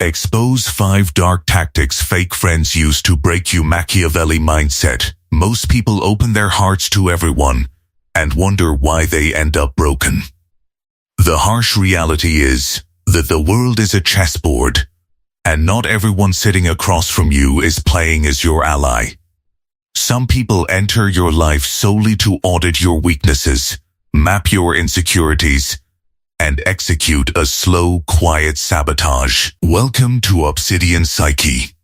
Expose 5 dark tactics fake friends use to break you. Machiavelli mindset. Most people open their hearts to everyone and wonder why they end up broken. The harsh reality is that the world is a chessboard, and not everyone sitting across from you is playing as your ally. Some people enter your life solely to audit your weaknesses, map your insecurities, and execute a slow, quiet sabotage. Welcome to Obsidian Psyche.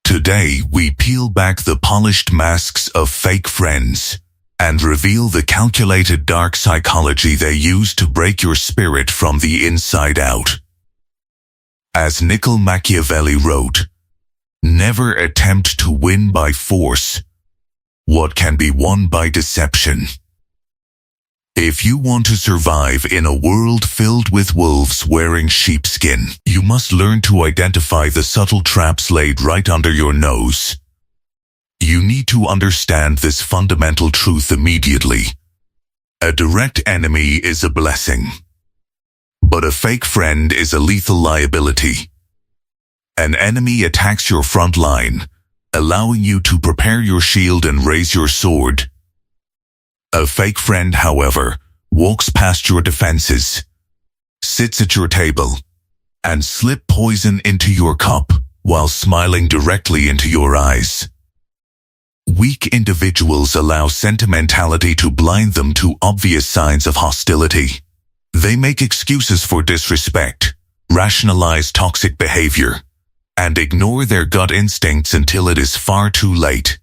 Today, we peel back the polished masks of fake friends and reveal the calculated dark psychology they use to break your spirit from the inside out. As Machiavelli wrote, "Never attempt to win by force what can be won by deception." If you want to survive in a world filled with wolves wearing sheepskin, you must learn to identify the subtle traps laid right under your nose. You need to understand this fundamental truth immediately. A direct enemy is a blessing, but a fake friend is a lethal liability. An enemy attacks your front line, allowing you to prepare your shield and raise your sword. A fake friend, however, walks past your defenses, sits at your table, and slips poison into your cup while smiling directly into your eyes. Weak individuals allow sentimentality to blind them to obvious signs of hostility. They make excuses for disrespect, rationalize toxic behavior, and ignore their gut instincts until it is far too late.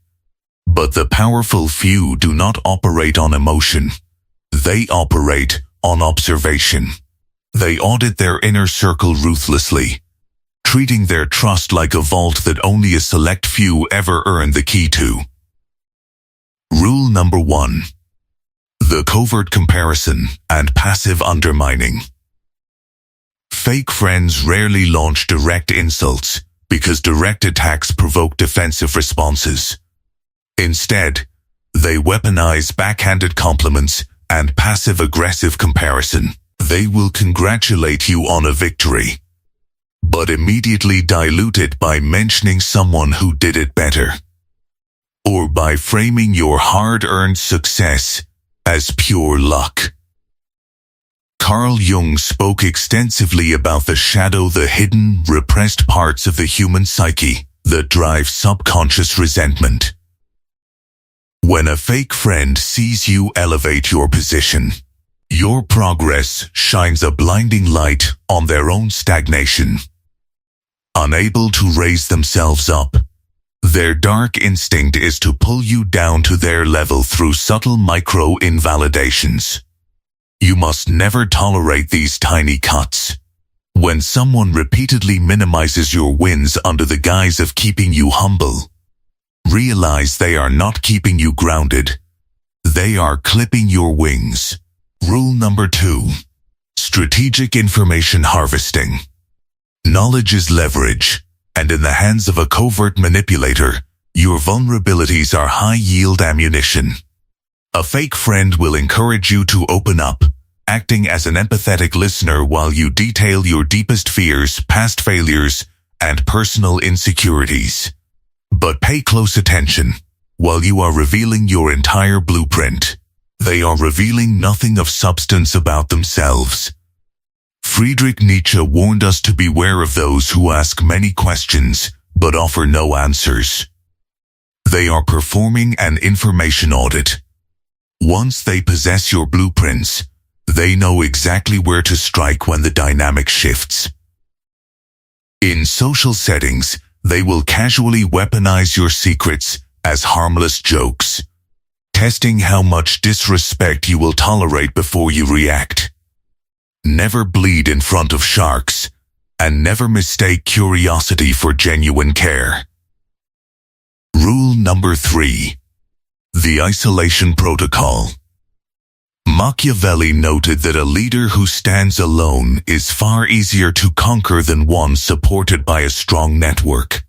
But the powerful few do not operate on emotion. They operate on observation. They audit their inner circle ruthlessly, treating their trust like a vault that only a select few ever earn the key to. Rule number 1. The covert comparison and passive undermining. Fake friends rarely launch direct insults because direct attacks provoke defensive responses. Instead, they weaponize backhanded compliments and passive-aggressive comparison. They will congratulate you on a victory, but immediately dilute it by mentioning someone who did it better, or by framing your hard-earned success as pure luck. Carl Jung spoke extensively about the shadow, the hidden, repressed parts of the human psyche that drive subconscious resentment. When a fake friend sees you elevate your position, your progress shines a blinding light on their own stagnation. Unable to raise themselves up, their dark instinct is to pull you down to their level through subtle micro-invalidations. You must never tolerate these tiny cuts. When someone repeatedly minimizes your wins under the guise of keeping you humble, realize they are not keeping you grounded. They are clipping your wings. Rule number 2. Strategic information harvesting. Knowledge is leverage, and in the hands of a covert manipulator, your vulnerabilities are high-yield ammunition. A fake friend will encourage you to open up, acting as an empathetic listener while you detail your deepest fears, past failures, and personal insecurities. But pay close attention. While you are revealing your entire blueprint, they are revealing nothing of substance about themselves. Friedrich Nietzsche warned us to beware of those who ask many questions but offer no answers. They are performing an information audit. Once they possess your blueprints, they know exactly where to strike when the dynamic shifts. In social settings, they will casually weaponize your secrets as harmless jokes, testing how much disrespect you will tolerate before you react. Never bleed in front of sharks, and never mistake curiosity for genuine care. Rule number 3. The isolation protocol. Machiavelli noted that a leader who stands alone is far easier to conquer than one supported by a strong network.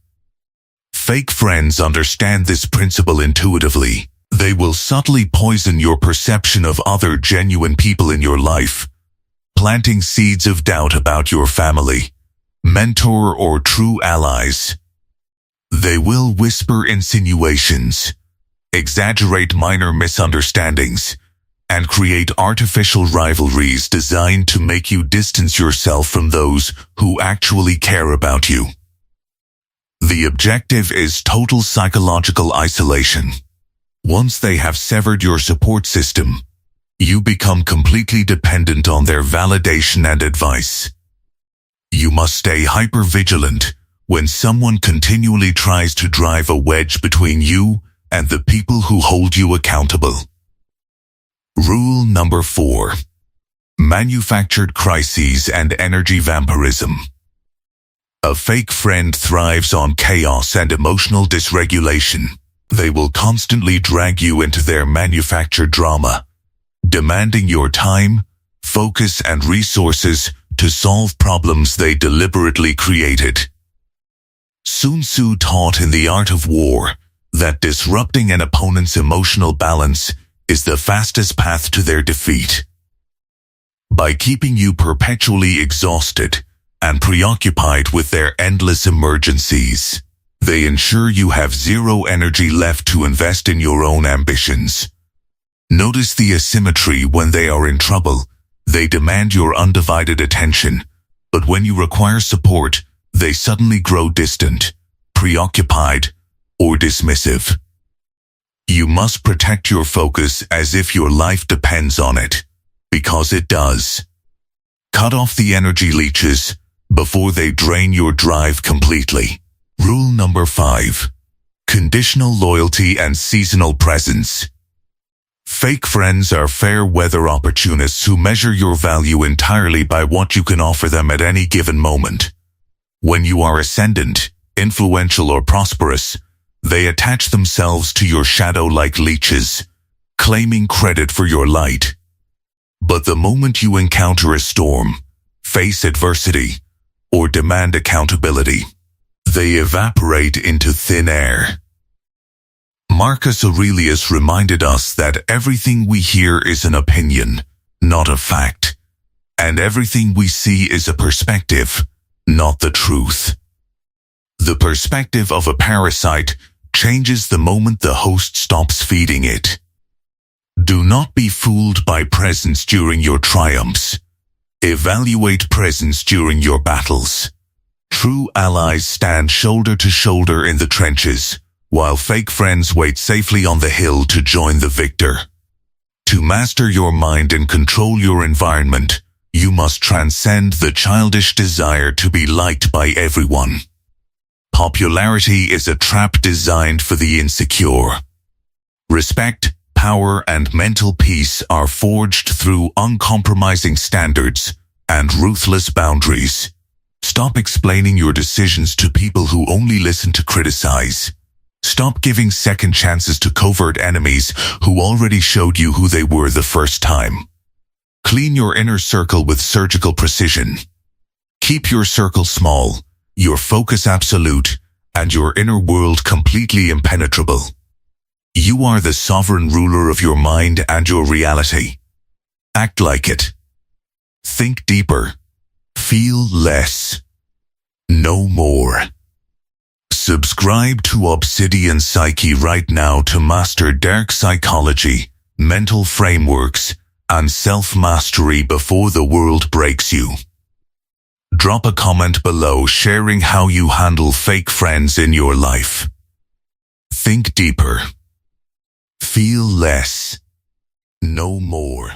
Fake friends understand this principle intuitively. They will subtly poison your perception of other genuine people in your life, planting seeds of doubt about your family, mentor, or true allies. They will whisper insinuations, exaggerate minor misunderstandings, and create artificial rivalries designed to make you distance yourself from those who actually care about you. The objective is total psychological isolation. Once they have severed your support system, you become completely dependent on their validation and advice. You must stay hyper-vigilant when someone continually tries to drive a wedge between you and the people who hold you accountable. Rule number 4. Manufactured crises and energy vampirism. A fake friend thrives on chaos and emotional dysregulation. They will constantly drag you into their manufactured drama, demanding your time, focus, and resources to solve problems they deliberately created. Sun Tzu taught in The Art of War that disrupting an opponent's emotional balance is the fastest path to their defeat. By keeping you perpetually exhausted and preoccupied with their endless emergencies, they ensure you have zero energy left to invest in your own ambitions. Notice the asymmetry. When they are in trouble, they demand your undivided attention, but when you require support, they suddenly grow distant, preoccupied, or dismissive. You must protect your focus as if your life depends on it, because it does. Cut off the energy leeches before they drain your drive completely. Rule number 5. Conditional loyalty and seasonal presence. Fake friends are fair-weather opportunists who measure your value entirely by what you can offer them at any given moment. When you are ascendant, influential, or prosperous, they attach themselves to your shadow like leeches, claiming credit for your light. But the moment you encounter a storm, face adversity, or demand accountability, they evaporate into thin air. Marcus Aurelius reminded us that everything we hear is an opinion, not a fact, and everything we see is a perspective, not the truth. The perspective of a parasite changes the moment the host stops feeding it. Do not be fooled by presence during your triumphs. Evaluate presence during your battles. True allies stand shoulder to shoulder in the trenches, while fake friends wait safely on the hill to join the victor. To master your mind and control your environment, you must transcend the childish desire to be liked by everyone. Popularity is a trap designed for the insecure. Respect, power, and mental peace are forged through uncompromising standards and ruthless boundaries. Stop explaining your decisions to people who only listen to criticize. Stop giving second chances to covert enemies who already showed you who they were the first time. Clean your inner circle with surgical precision. Keep your circle small, your focus absolute, and your inner world completely impenetrable. You are the sovereign ruler of your mind and your reality. Act like it. Think deeper. Feel less. Know more. Subscribe to Obsidian Psyche right now to master dark psychology, mental frameworks, and self-mastery before the world breaks you. Drop a comment below sharing how you handle fake friends in your life. Think deeper. Feel less. Know more.